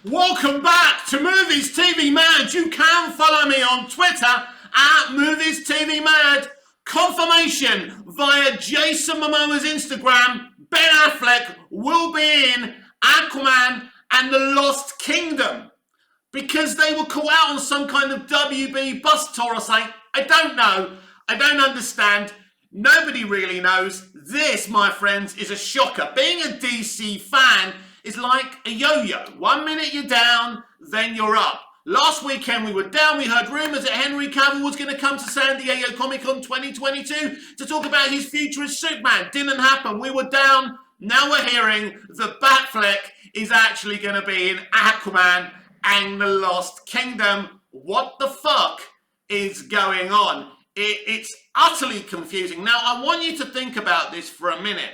Welcome back to Movies TV Mad. You can follow me on Twitter at Movies TV Mad. Confirmation via Jason Momoa's Instagram. Ben Affleck will be in Aquaman and the Lost Kingdom because they were caught out on some kind of WB bus tour or something. I don't know. I don't understand. Nobody really knows. This, my friends, is a shocker. Being a DC fan is like a yo-yo. 1 minute you're down, then you're up. Last weekend we were down. We heard rumours that Henry Cavill was going to come to San Diego Comic-Con 2022 to talk about his future as Superman. Didn't happen. We were down. Now we're hearing that Batfleck is actually going to be in Aquaman and the Lost Kingdom. What the fuck is going on? It's utterly confusing. Now, I want you to think about this for a minute.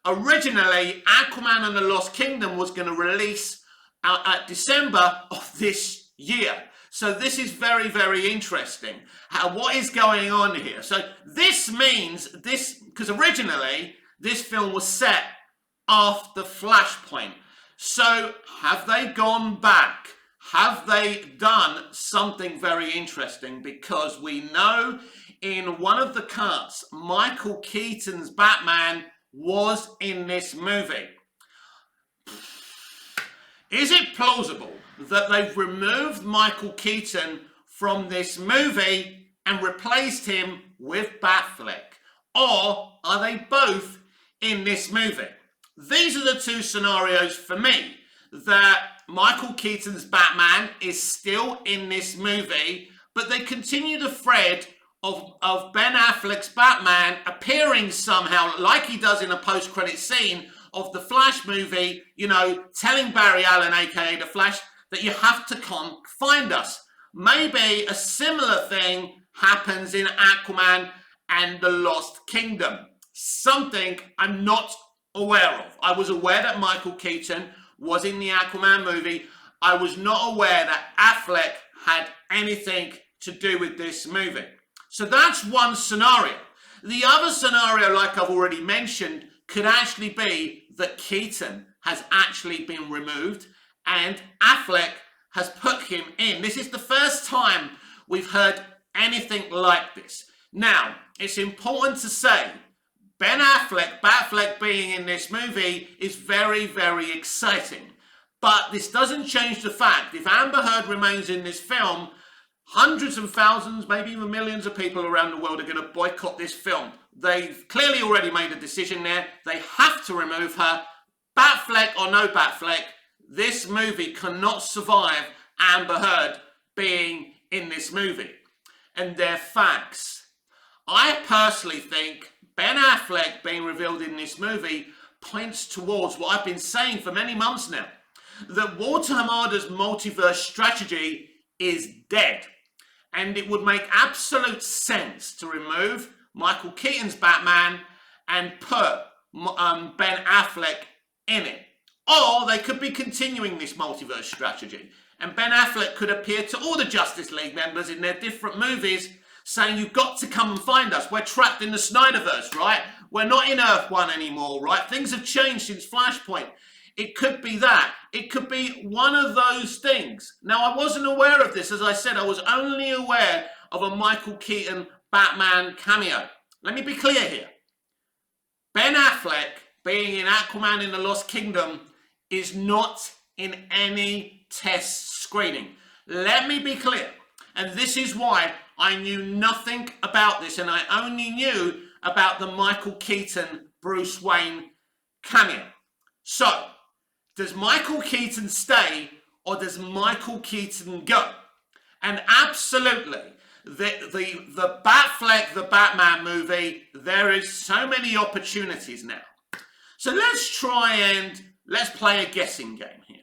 Originally, Aquaman and the Lost Kingdom was going to release at December of this year. So this is very, very interesting. What is going on here? So this means because originally this film was set after Flashpoint. So have they gone back? Have they done something very interesting? Because we know in one of the cuts, Michael Keaton's Batman was in this movie. Is it plausible that they've removed Michael Keaton from this movie and replaced him with Batfleck? Or are they both in this movie? These are the two scenarios for me. That Michael Keaton's Batman is still in this movie, but they continue the thread of Ben Affleck's Batman appearing somehow, like he does in a post-credit scene of the Flash movie, you know, telling Barry Allen, aka the Flash, that you have to come find us. Maybe a similar thing happens in Aquaman and the Lost Kingdom. Something I'm not aware of. I was aware that Michael Keaton was in the Aquaman movie. I was not aware that Affleck had anything to do with this movie. So that's one scenario. The other scenario, like I've already mentioned, could actually be that Keaton has actually been removed and Affleck has put him in. This is the first time we've heard anything like this. Now, it's important to say, Ben Affleck, Batfleck being in this movie is very, very exciting. But this doesn't change the fact, if Amber Heard remains in this film, hundreds of thousands, maybe even millions of people around the world are going to boycott this film. They've clearly already made a decision there. They have to remove her. Batfleck or no Batfleck, this movie cannot survive Amber Heard being in this movie. And they're facts. I personally think Ben Affleck being revealed in this movie points towards what I've been saying for many months now, that Walter Hamada's multiverse strategy is dead. And it would make absolute sense to remove Michael Keaton's Batman and put Ben Affleck in it. Or they could be continuing this multiverse strategy. And Ben Affleck could appear to all the Justice League members in their different movies saying, you've got to come and find us. We're trapped in the Snyderverse, right? We're not in Earth 1 anymore, right? Things have changed since Flashpoint. It could be that. It could be one of those things. Now, I wasn't aware of this. As I said, I was only aware of a Michael Keaton Batman cameo. Let me be clear here. Ben Affleck being in Aquaman in the Lost Kingdom is not in any test screening. Let me be clear. And this is why I knew nothing about this, and I only knew about the Michael Keaton Bruce Wayne cameo. So, does Michael Keaton stay or does Michael Keaton go? And absolutely, the Batfleck, the Batman movie, there is so many opportunities now. So let's play a guessing game here.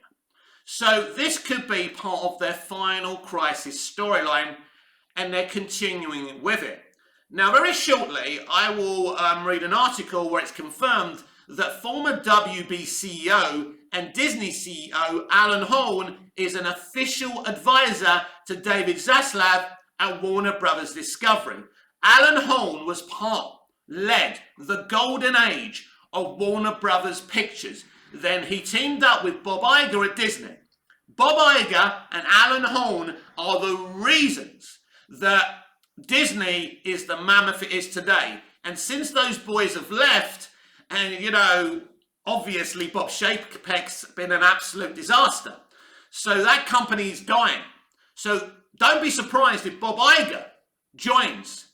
So this could be part of their final Crisis storyline and they're continuing with it. Now, very shortly, I will read an article where it's confirmed that former WB CEO and Disney CEO Alan Horn is an official advisor to David Zaslav at Warner Brothers Discovery. Alan Horn led the golden age of Warner Brothers Pictures. Then he teamed up with Bob Iger at Disney. Bob Iger and Alan Horn are the reasons that Disney is the mammoth it is today. And since those boys have left, and you know, obviously Bob Chapek's been an absolute disaster. So that company's dying. So don't be surprised if Bob Iger joins,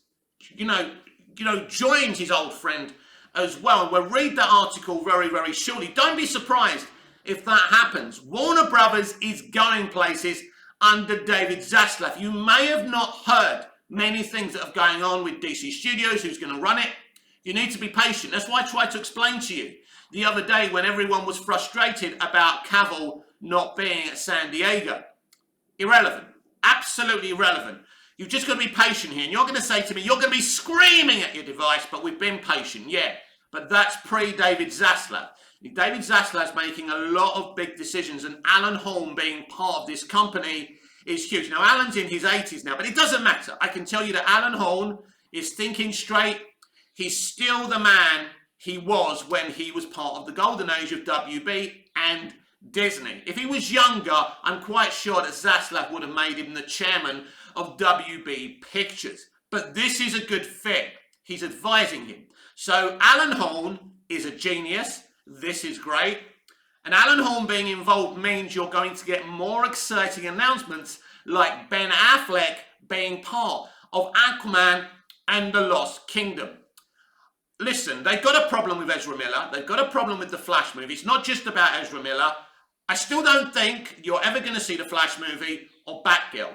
joins his old friend as well. We'll read that article very, very shortly. Don't be surprised if that happens. Warner Brothers is going places under David Zaslav. You may have not heard many things that are going on with DC Studios, who's going to run it. You need to be patient. That's why I tried to explain to you the other day when everyone was frustrated about Cavill not being at San Diego. Irrelevant. Absolutely irrelevant. You've just got to be patient here. And you're going to say to me, you're going to be screaming at your device, but we've been patient. Yeah, but that's pre-David Zaslav. David Zaslav's making a lot of big decisions, and Alan Horn being part of this company is huge. Now, Alan's in his 80s now, but it doesn't matter. I can tell you that Alan Horn is thinking straight. He's still the man he was when he was part of the golden age of WB and Disney. If he was younger, I'm quite sure that Zaslav would have made him the chairman of WB Pictures. But this is a good fit. He's advising him. So Alan Horn is a genius. This is great. And Alan Horn being involved means you're going to get more exciting announcements like Ben Affleck being part of Aquaman and the Lost Kingdom. Listen, they've got a problem with Ezra Miller. They've got a problem with the Flash movie. It's not just about Ezra Miller. I still don't think you're ever going to see the Flash movie or Batgirl.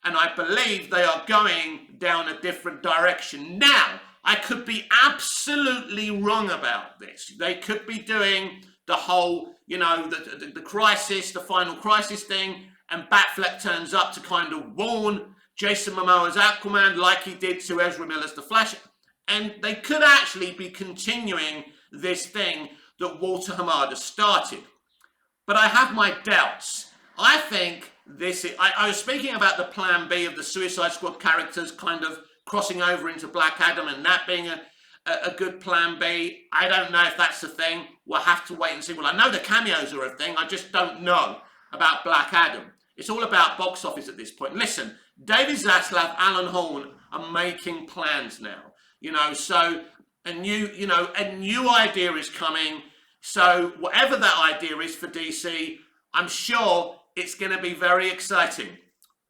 And I believe they are going down a different direction. Now, I could be absolutely wrong about this. They could be doing the whole, the crisis, the final crisis thing, and Batfleck turns up to kind of warn Jason Momoa's Aquaman like he did to Ezra Miller's The Flash. And they could actually be continuing this thing that Walter Hamada started. But I have my doubts. I think this is... I was speaking about the plan B of the Suicide Squad characters kind of crossing over into Black Adam and that being a good plan B. I don't know if that's the thing. We'll have to wait and see. Well, I know the cameos are a thing. I just don't know about Black Adam. It's all about box office at this point. Listen, David Zaslav, Alan Horn are making plans now. So a new idea is coming. So whatever that idea is for DC, I'm sure it's going to be very exciting.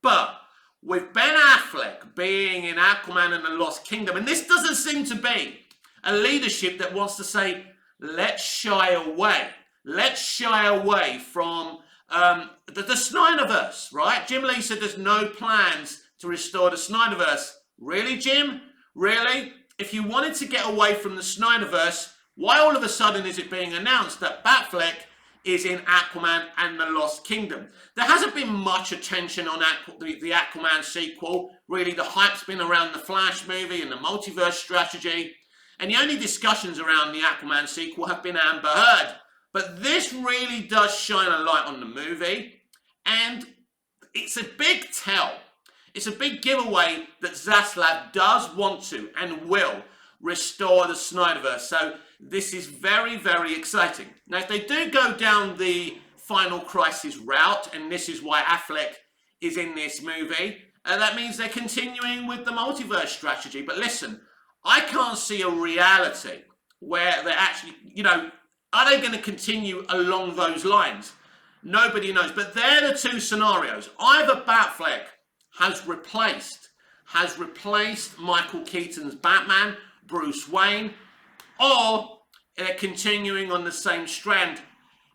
But with Ben Affleck being in Aquaman and the Lost Kingdom, and this doesn't seem to be a leadership that wants to say, let's shy away. Let's shy away from the Snyderverse, right? Jim Lee said there's no plans to restore the Snyderverse. Really, Jim? Really? If you wanted to get away from the Snyderverse, why all of a sudden is it being announced that Batfleck is in Aquaman and the Lost Kingdom? There hasn't been much attention on the Aquaman sequel. Really, the hype's been around the Flash movie and the multiverse strategy. And the only discussions around the Aquaman sequel have been Amber Heard. But this really does shine a light on the movie. And it's a big tell. It's a big giveaway that Zaslav does want to and will restore the Snyderverse. So this is very, very exciting. Now, if they do go down the Final Crisis route, and this is why Affleck is in this movie, that means they're continuing with the multiverse strategy. But listen, I can't see a reality where they're actually, are they going to continue along those lines? Nobody knows. But they're the two scenarios. Either Batfleck has replaced Michael Keaton's Batman, Bruce Wayne, or they're continuing on the same strand.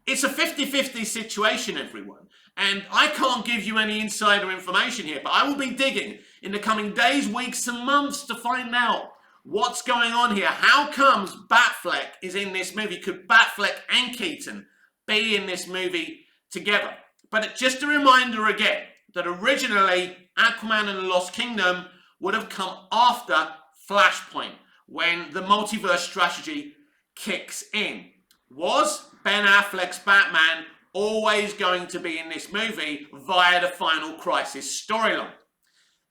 It's a 50-50 situation, everyone. And I can't give you any insider information here, but I will be digging in the coming days, weeks, and months to find out what's going on here. How comes Batfleck is in this movie? Could Batfleck and Keaton be in this movie together? But just a reminder again, that originally Aquaman and the Lost Kingdom would have come after Flashpoint, when the multiverse strategy kicks in. Was Ben Affleck's Batman always going to be in this movie via the Final Crisis storyline?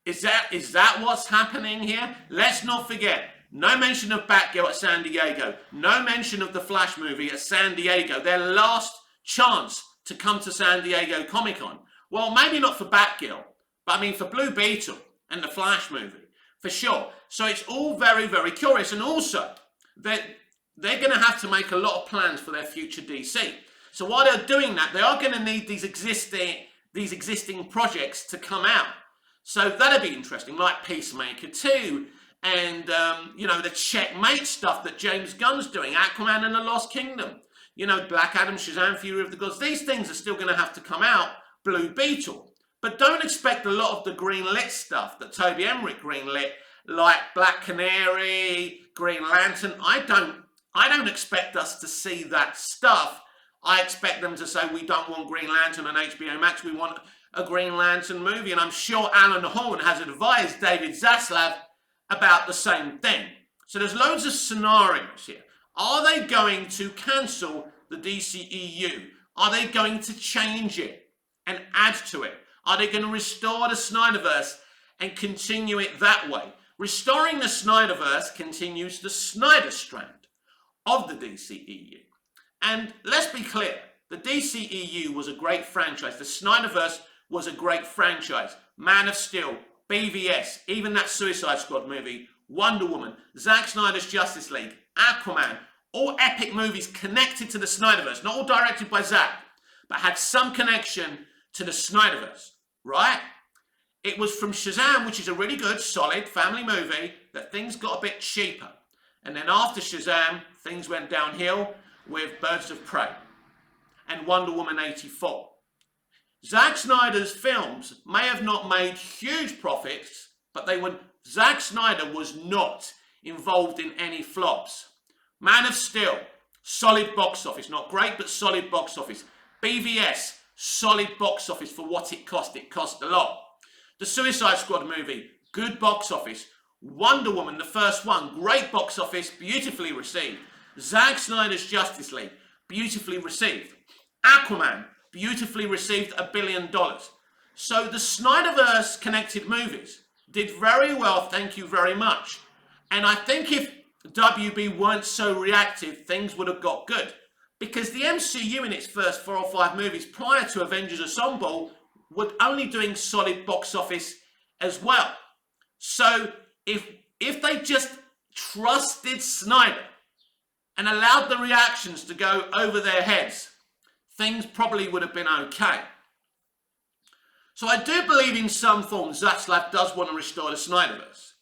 Is that what's happening here? Let's not forget, no mention of Batgirl at San Diego, no mention of the Flash movie at San Diego, their last chance to come to San Diego Comic-Con. Well, maybe not for Batgirl, but I mean for Blue Beetle and the Flash movie, for sure. So it's all very, very curious. And also, they're going to have to make a lot of plans for their future DC. So while they're doing that, they are going to need these existing projects to come out. So that'll be interesting, like Peacemaker 2, and, you know, the Checkmate stuff that James Gunn's doing, Aquaman and the Lost Kingdom, you know, Black Adam, Shazam, Fury of the Gods. These things are still going to have to come out, Blue Beetle. But don't expect a lot of the greenlit stuff that Toby Emmerich greenlit, like Black Canary, Green Lantern. I don't expect us to see that stuff. I expect them to say, we don't want Green Lantern on HBO Max, we want a Green Lantern movie. And I'm sure Alan Horn has advised David Zaslav about the same thing. So there's loads of scenarios here. Are they going to cancel the DCEU? Are they going to change it and add to it? Are they going to restore the Snyderverse and continue it that way? Restoring the Snyderverse continues the Snyder strand of the DCEU. And let's be clear, the DCEU was a great franchise. The Snyderverse was a great franchise. Man of Steel, BVS, even that Suicide Squad movie, Wonder Woman, Zack Snyder's Justice League, Aquaman, all epic movies connected to the Snyderverse, not all directed by Zack, but had some connection to the Snyderverse, right? It was from Shazam, which is a really good, solid family movie, that things got a bit cheaper. And then after Shazam, things went downhill with Birds of Prey and Wonder Woman 84. Zack Snyder's films may have not made huge profits, but Zack Snyder was not involved in any flops. Man of Steel, solid box office. Not great, but solid box office. BVS, solid box office for what it cost. It cost a lot. The Suicide Squad movie, good box office. Wonder Woman, the first one, great box office, beautifully received. Zack Snyder's Justice League, beautifully received. Aquaman, beautifully received $1 billion. So the Snyderverse connected movies did very well, thank you very much. And I think if WB weren't so reactive, things would have got good. Because the MCU in its first 4 or 5 movies prior to Avengers Assemble were only doing solid box office as well. So if they just trusted Snyder and allowed the reactions to go over their heads, things probably would have been okay. So I do believe in some form Zaslav does want to restore the Snyderverse.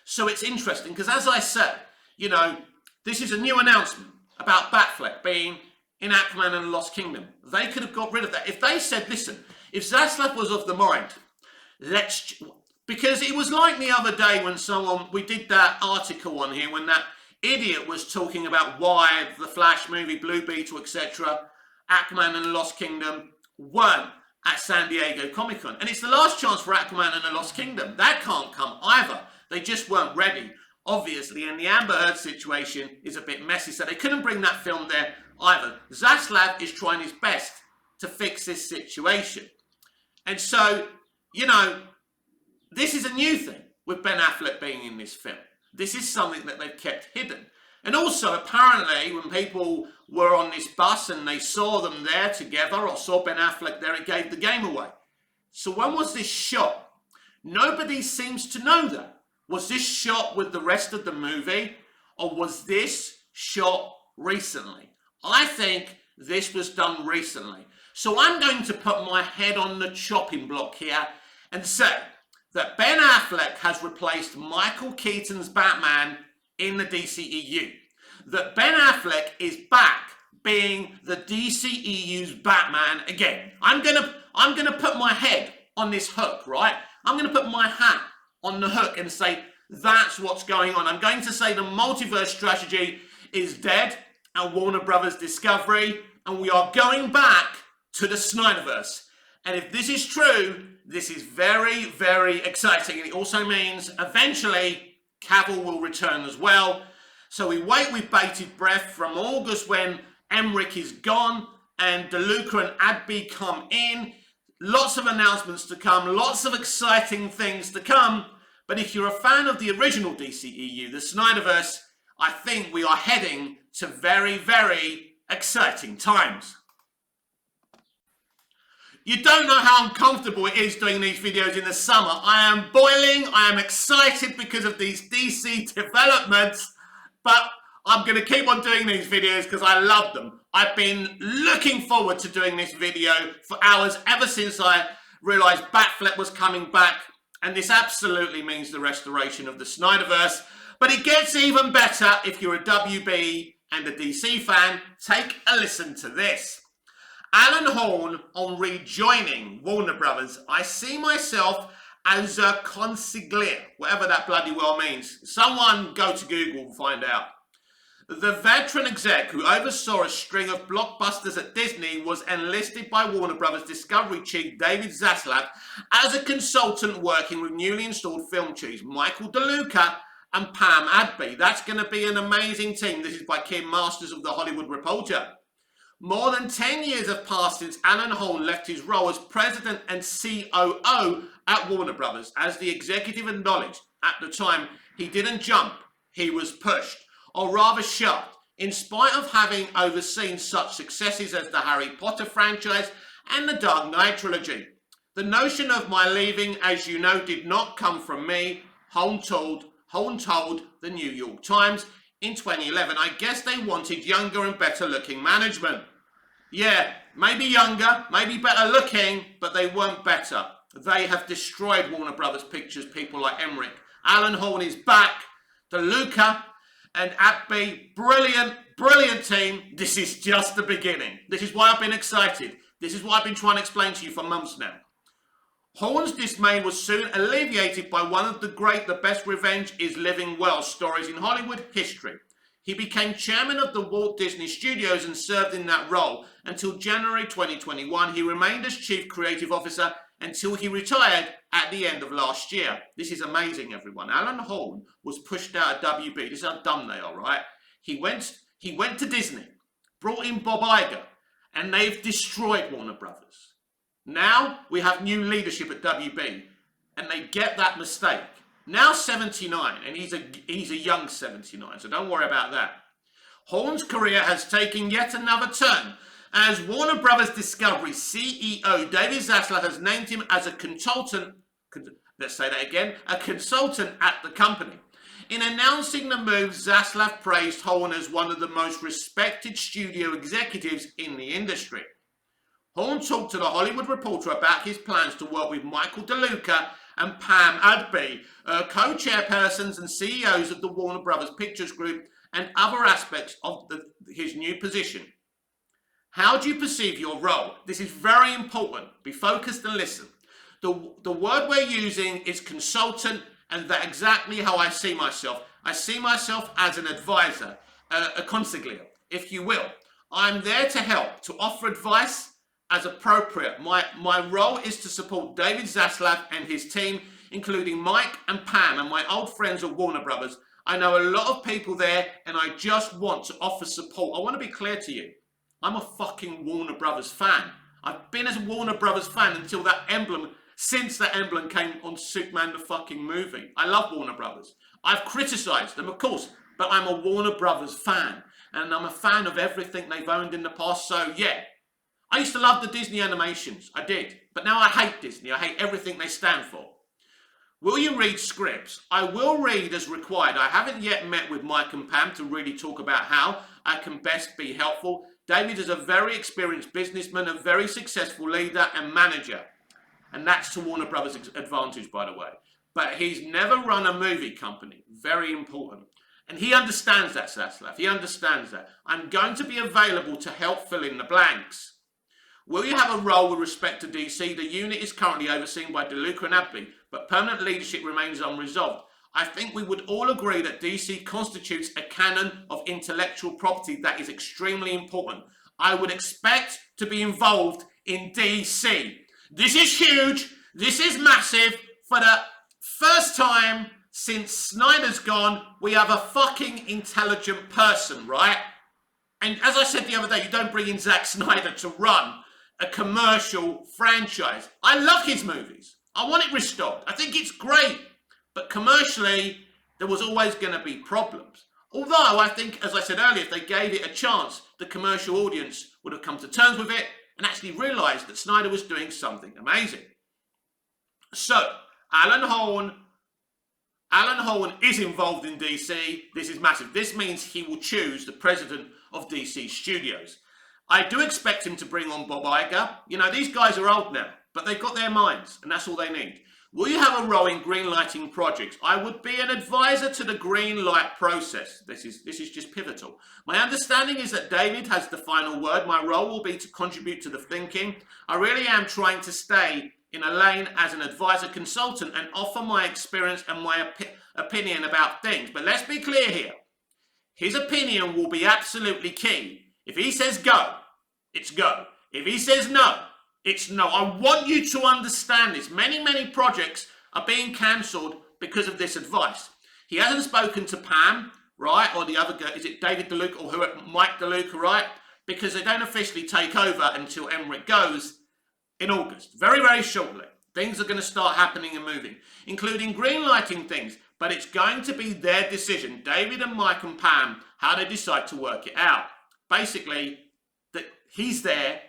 So it's interesting because, as I said, you know, this is a new announcement about Batfleck being in Aquaman and the Lost Kingdom. They could have got rid of that. If they said, listen, if Zaslav was of the mind, because it was like the other day when we did that article on here when that idiot was talking about why the Flash movie, Blue Beetle, etc., Aquaman and the Lost Kingdom weren't at San Diego Comic-Con. And it's the last chance for Aquaman and the Lost Kingdom. That can't come either. They just weren't ready, obviously. And the Amber Heard situation is a bit messy, so they couldn't bring that film there either. Zaslav is trying his best to fix this situation. And so, you know, this is a new thing with Ben Affleck being in this film. This is something that they've kept hidden. And also, apparently, when people were on this bus and they saw them there together or saw Ben Affleck there, it gave the game away. So when was this shot? Nobody seems to know that. Was this shot with the rest of the movie, or was this shot recently? I think this was done recently. So I'm going to put my head on the chopping block here and say that Ben Affleck has replaced Michael Keaton's Batman in the DCEU. That Ben Affleck is back being the DCEU's Batman again. I'm gonna put my head on this hook, right? I'm gonna put my hat on the hook and say that's what's going on. I'm going to say the multiverse strategy is dead at Warner Brothers Discovery, and we are going back to the Snyderverse. And if this is true, this is very, very exciting. And it also means eventually Cavill will return as well. So we wait with bated breath from August when Emmerich is gone and DeLuca and r.i.p come in. Lots of announcements to come, lots of exciting things to come. But if you're a fan of the original DCEU, the Snyderverse, I think we are heading to very, very exciting times. You don't know how uncomfortable it is doing these videos in the summer. I am boiling. I am excited because of these DC developments, but I'm going to keep on doing these videos because I love them. I've been looking forward to doing this video for hours ever since I realised Batfleck was coming back, and this absolutely means the restoration of the Snyderverse. But it gets even better if you're a WB and a DC fan. Take a listen to this. Alan Horn on rejoining Warner Brothers. I see myself as a consigliere, whatever that bloody well means. Someone go to Google and find out. The veteran exec who oversaw a string of blockbusters at Disney was enlisted by Warner Brothers Discovery chief David Zaslav as a consultant working with newly installed film chiefs Michael DeLuca and Pam Adby. That's going to be an amazing team. This is by Kim Masters of The Hollywood Reporter. More than 10 years have passed since Alan Horn left his role as president and COO at Warner Brothers. As the executive acknowledged at the time, he didn't jump, he was pushed, or rather shoved. In spite of having overseen such successes as the Harry Potter franchise and the Dark Knight trilogy. The notion of my leaving, as you know, did not come from me, Horn told the New York Times. In 2011, I guess they wanted younger and better looking management. Yeah, maybe younger, maybe better looking, but they weren't better. They have destroyed Warner Brothers Pictures, people like Emmerich. Alan Horn is back. DeLuca and Adby, brilliant team. This is just the beginning. This is why I've been excited. This is what I've been trying to explain to you for months now. Horn's dismay was soon alleviated by one of the best revenge is living well stories in Hollywood history. He became chairman of the Walt Disney Studios and served in that role until January 2021. He remained as chief creative officer until he retired at the end of last year. This is amazing, everyone. Alan Horn was pushed out of WB. This is how dumb they are, right? He went to Disney, brought in Bob Iger, and they've destroyed Warner Brothers. Now we have new leadership at WB, and they get that mistake. Now 79, and he's a young 79, so don't worry about that. Horn's career has taken yet another turn, as Warner Brothers Discovery CEO David Zaslav has named him as a consultant, let's say that again, a consultant at the company. In announcing the move, Zaslav praised Horn as one of the most respected studio executives in the industry. Horn talked to The Hollywood Reporter about his plans to work with Michael DeLuca and Pam Adby, co-chairpersons and CEOs of the Warner Brothers Pictures Group, and other aspects of his new position. How do you perceive your role? This is very important. Be focused and listen. The word we're using is consultant, and that's exactly how I see myself. I see myself as an advisor, a consigliere, if you will. I'm there to help, to offer advice as appropriate. My role is to support David Zaslav and his team, including Mike and Pam and my old friends at Warner Brothers. I know a lot of people there, and I just want to offer support. I want to be clear to you. I'm a fucking Warner Brothers fan. I've been a Warner Brothers fan until that emblem, since that emblem came on Superman the fucking movie. I love Warner Brothers. I've criticised them, of course, but I'm a Warner Brothers fan, and I'm a fan of everything they've owned in the past, so yeah. I used to love the Disney animations, I did, but now I hate Disney. I hate everything they stand for. Will you read scripts? I will read as required. I haven't yet met with Mike and Pam to really talk about how I can best be helpful. David is a very experienced businessman, a very successful leader and manager. And that's to Warner Brothers' advantage, by the way. But he's never run a movie company. Very important. And he understands that, Zaslav. He understands that. I'm going to be available to help fill in the blanks. Will you have a role with respect to DC? The unit is currently overseen by DeLuca and Adby, but permanent leadership remains unresolved. I think we would all agree that DC constitutes a canon of intellectual property that is extremely important. I would expect to be involved in DC. This is huge. This is massive. For the first time since Snyder's gone, we have a fucking intelligent person, right? And as I said the other day, you don't bring in Zack Snyder to run a commercial franchise. I love his movies. I want it restored. I think it's great. But commercially, there was always going to be problems. Although I think, as I said earlier, if they gave it a chance, the commercial audience would have come to terms with it and actually realised that Snyder was doing something amazing. So, Alan Horn is involved in DC. This is massive. This means he will choose the president of DC Studios. I do expect him to bring on Bob Iger. You know, these guys are old now, but they've got their minds, and that's all they need. Will you have a role in greenlighting projects? I would be an advisor to the green light process. This is just pivotal. My understanding is that David has the final word. My role will be to contribute to the thinking. I really am trying to stay in a lane as an advisor consultant and offer my experience and my opinion about things. But let's be clear here. His opinion will be absolutely key. If he says go, it's go. If he says no, it's no. I want you to understand this. Many projects are being cancelled because of this advice. He hasn't spoken to Pam, right? Or the other guy, is it David DeLuca or whoever, Mike DeLuca, right? Because they don't officially take over until Emmerich goes in August. Very shortly. Things are going to start happening and moving, including greenlighting things. But it's going to be their decision, David and Mike and Pam, how they decide to work it out. Basically, that he's there.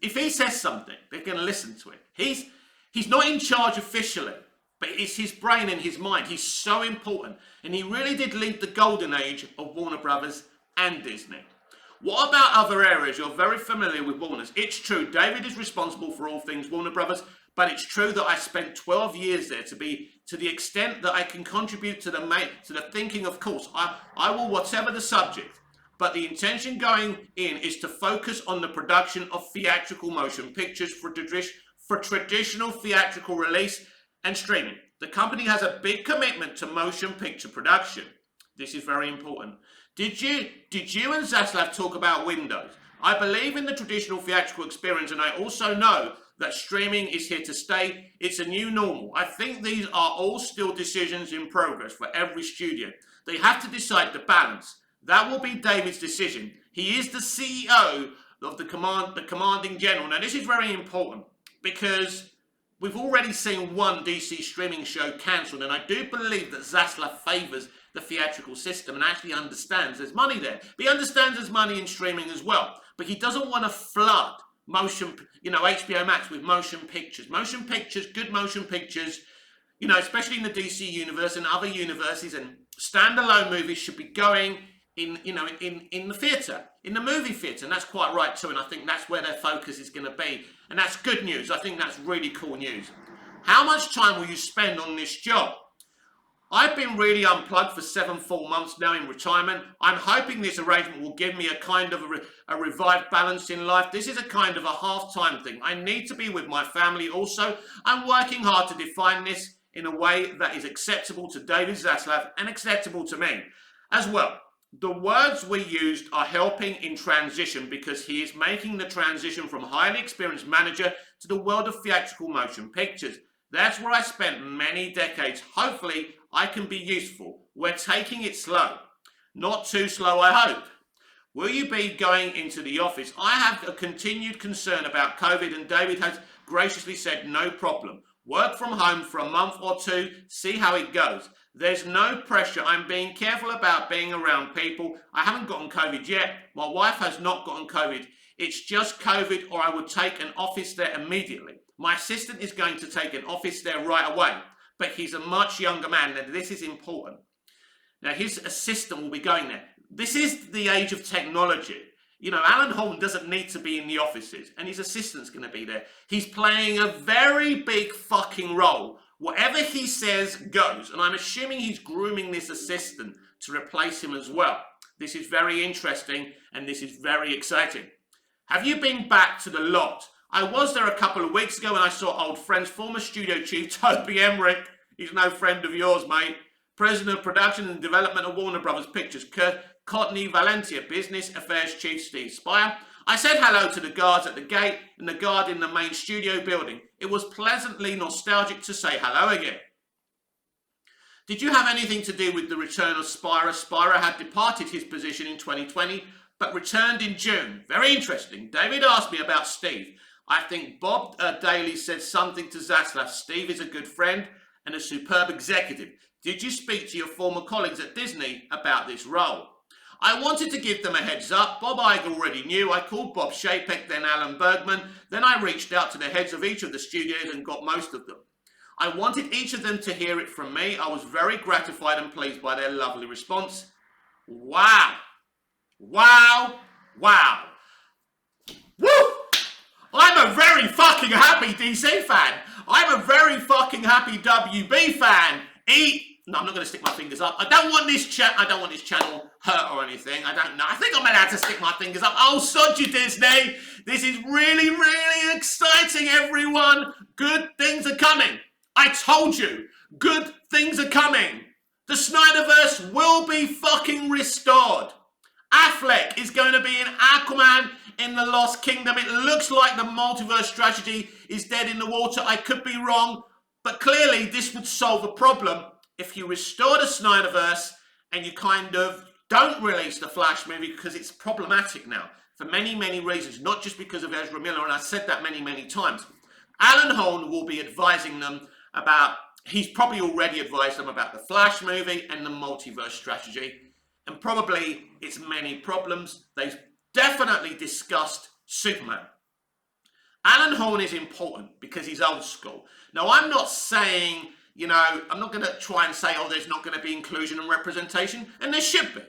If he says something, they're going to listen to it. He's not in charge officially, but it's his brain and his mind. He's so important. And he really did lead the golden age of Warner Brothers and Disney. What about other areas? You're very familiar with Warner's. It's true, David is responsible for all things Warner Brothers, but it's true that I spent 12 years there to the extent that I can contribute to the thinking, of course. I will, whatever the subject. But the intention going in is to focus on the production of theatrical motion pictures for traditional theatrical release and streaming. The company has a big commitment to motion picture production. This is very important. Did you and Zaslav talk about Windows? I believe in the traditional theatrical experience, and I also know that streaming is here to stay. It's a new normal. I think these are all still decisions in progress for every studio. They have to decide the balance. That will be David's decision. He is the CEO of the commanding general. Now, this is very important because we've already seen one DC streaming show cancelled, and I do believe that Zaslav favours the theatrical system and actually understands there's money there. But he understands there's money in streaming as well. But he doesn't want to flood HBO Max with motion pictures. Motion pictures, good motion pictures, especially in the DC universe and other universes, and standalone movies should be going in the theatre, in the movie theatre, and that's quite right too, and I think that's where their focus is going to be, and that's good news. I think that's really cool news. How much time will you spend on this job? I've been really unplugged for 7 full months now in retirement. I'm hoping this arrangement will give me a kind of a revived balance in life. This is a kind of a half-time thing. I need to be with my family also. I'm working hard to define this in a way that is acceptable to David Zaslav and acceptable to me as well. The words we used are helping in transition because he is making the transition from highly experienced manager to the world of theatrical motion pictures. That's where I spent many decades. Hopefully, I can be useful. We're taking it slow. Not too slow, I hope. Will you be going into the office? I have a continued concern about COVID, and David has graciously said no problem. Work from home for a month or two, see how it goes. There's no pressure. I'm being careful about being around people. I haven't gotten COVID yet. My wife has not gotten COVID. It's just COVID, or I would take an office there immediately. My assistant is going to take an office there right away, but he's a much younger man, and this is important. Now, his assistant will be going there. This is the age of technology. Alan Horn doesn't need to be in the offices, and his assistant's going to be there. He's playing a very big fucking role. Whatever he says goes, and I'm assuming he's grooming this assistant to replace him as well. This is very interesting, and this is very exciting. Have you been back to the lot? I was there a couple of weeks ago, and I saw old friends, former studio chief Toby Emmerich. He's no friend of yours, mate. President of Production and Development of Warner Brothers Pictures, Courtney Valentia, Business Affairs Chief Steve Spire. I said hello to the guards at the gate and the guard in the main studio building. It was pleasantly nostalgic to say hello again. Did you have anything to do with the return of Spire? Spire had departed his position in 2020, but returned in June. Very interesting. David asked me about Steve. I think Bob Daly said something to Zaslav. Steve is a good friend and a superb executive. Did you speak to your former colleagues at Disney about this role? I wanted to give them a heads up. Bob Iger already knew. I called Bob Chapek, then Alan Bergman. Then I reached out to the heads of each of the studios and got most of them. I wanted each of them to hear it from me. I was very gratified and pleased by their lovely response. Wow. Wow. Wow. Woo! I'm a very fucking happy DC fan. I'm a very fucking happy WB fan. No, I'm not going to stick my fingers up. I don't want this channel hurt or anything. I don't know. I think I'm allowed to stick my fingers up. Oh, sod you, Disney. This is really, really exciting, everyone. Good things are coming. I told you. Good things are coming. The Snyderverse will be fucking restored. Affleck is going to be in Aquaman in the Lost Kingdom. It looks like the multiverse strategy is dead in the water. I could be wrong, but clearly this would solve a problem if you restore the Snyderverse and you kind of don't release the Flash movie, because it's problematic now for many, many reasons, not just because of Ezra Miller, and I said that many, many times. Alan Horn will be advising them about, he's probably already advised them about the Flash movie and the multiverse strategy, and probably its many problems. They've definitely discussed Superman. Alan Horn is important because he's old school. Now, I'm not saying, you know, I'm not going to try and say, oh, there's not going to be inclusion and representation, and there should be.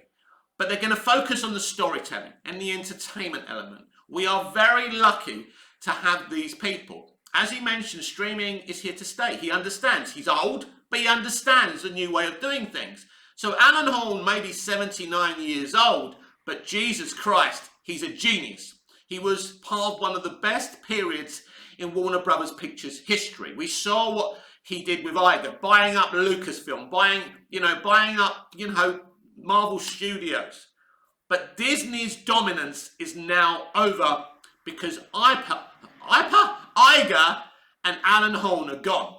But they're going to focus on the storytelling and the entertainment element. We are very lucky to have these people. As he mentioned, streaming is here to stay. He understands. He's old, but he understands the new way of doing things. So Alan Horn may be 79 years old, but Jesus Christ, he's a genius. He was part of one of the best periods in Warner Brothers Pictures history. We saw what he did with Iger, buying up Lucasfilm, buying up, Marvel Studios. But Disney's dominance is now over because Iger and Alan Horn are gone.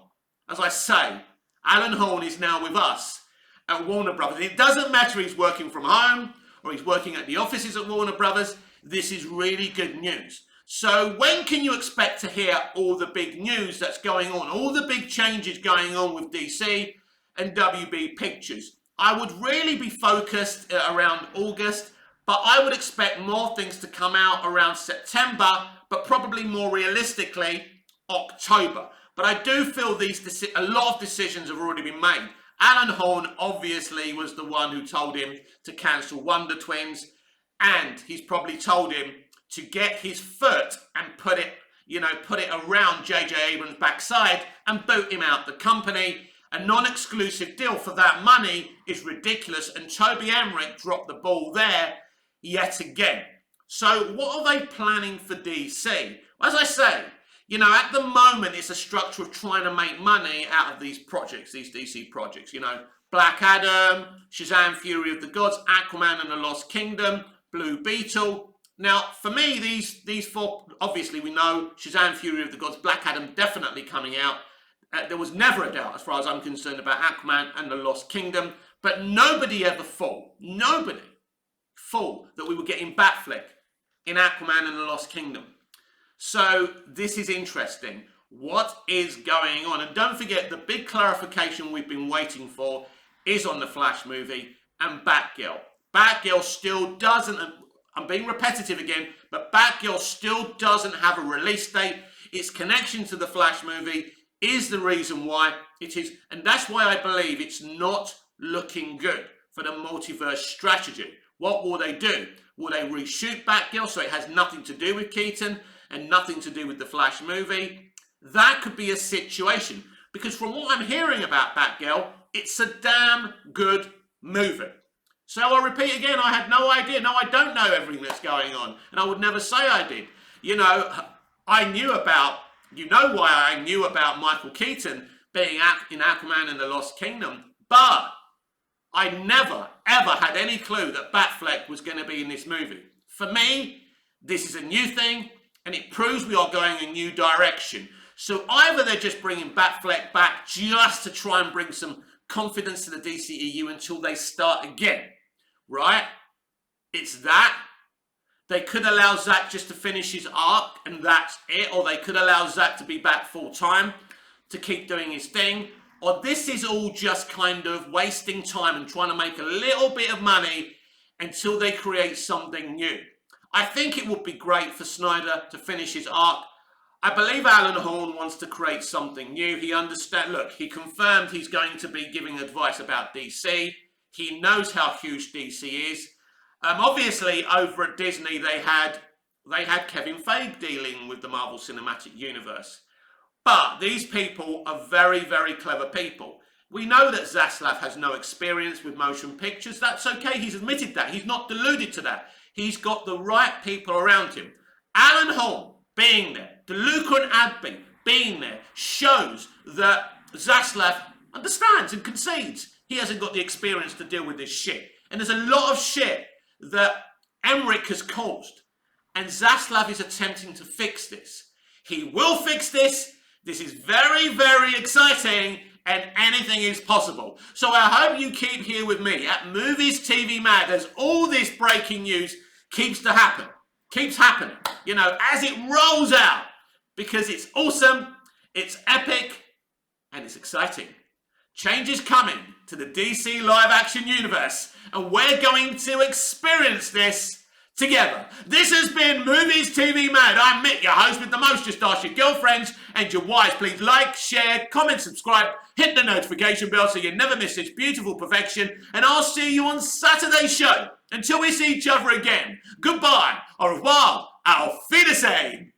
As I say, Alan Horn is now with us at Warner Brothers. It doesn't matter if he's working from home or he's working at the offices at Warner Brothers. This is really good news. So when can you expect to hear all the big news that's going on, all the big changes going on with DC and WB Pictures? I would really be focused around August, but I would expect more things to come out around September, but probably more realistically, October. But I do feel a lot of decisions have already been made. Alan Horn obviously was the one who told him to cancel Wonder Twins, and he's probably told him to get his foot and put it around J.J. Abrams' backside and boot him out the company. A non-exclusive deal for that money is ridiculous, and Toby Emmerich dropped the ball there yet again. So what are they planning for DC? As I say, at the moment it's a structure of trying to make money out of these projects, these DC projects. Black Adam, Shazam! Fury of the Gods, Aquaman and the Lost Kingdom, Blue Beetle. Now, for me, these four, obviously we know Shazam! Fury of the Gods, Black Adam definitely coming out. There was never a doubt, as far as I'm concerned, about Aquaman and the Lost Kingdom. But nobody ever thought that we were getting Batfleck in Aquaman and the Lost Kingdom. So this is interesting. What is going on? And don't forget, the big clarification we've been waiting for is on the Flash movie and Batgirl. Batgirl still doesn't, I'm being repetitive again, but Batgirl still doesn't have a release date. Its connection to the Flash movie is the reason why it is, and that's why I believe it's not looking good for the multiverse strategy. What will they do? Will they reshoot Batgirl so it has nothing to do with Keaton and nothing to do with the Flash movie? That could be a situation, because from what I'm hearing about Batgirl, it's a damn good movie. So I'll repeat again, I had no idea. No, I don't know everything that's going on, and I would never say I did. I knew about, why I knew about Michael Keaton being in Aquaman and the Lost Kingdom, but I never, ever had any clue that Batfleck was going to be in this movie. For me, this is a new thing, and it proves we are going a new direction. So either they're just bringing Batfleck back just to try and bring some confidence to the DCEU until they start again, right? It's that. They could allow Zack just to finish his arc and that's it, or they could allow Zack to be back full time to keep doing his thing, or this is all just kind of wasting time and trying to make a little bit of money until they create something new. I think it would be great for Snyder to finish his arc. I believe Alan Horn wants to create something new. He confirmed he's going to be giving advice about DC. He knows how huge DC is. Obviously, over at Disney, they had Kevin Feige dealing with the Marvel Cinematic Universe. But these people are very, very clever people. We know that Zaslav has no experience with motion pictures. That's okay. He's admitted that. He's not deluded to that. He's got the right people around him. Alan Horn being there, DeLuca and Adby being there, shows that Zaslav understands and concedes he hasn't got the experience to deal with this shit. And there's a lot of shit that Emmerich has caused. And Zaslav is attempting to fix this. He will fix this. This is very, very exciting, and anything is possible. So I hope you keep here with me at Movies TV Mag as all this breaking news keeps happening, you know, as it rolls out, because it's awesome, it's epic, and it's exciting. Change is coming to the DC live action universe, and we're going to experience this together. This has been Movies TV Mad. I'm Mick, your host with the most. Just ask your girlfriends and your wives. Please like, share, comment, subscribe, hit the notification bell so you never miss this beautiful perfection. And I'll see you on Saturday's show. Until we see each other again, goodbye, au revoir, auf Wiedersehen.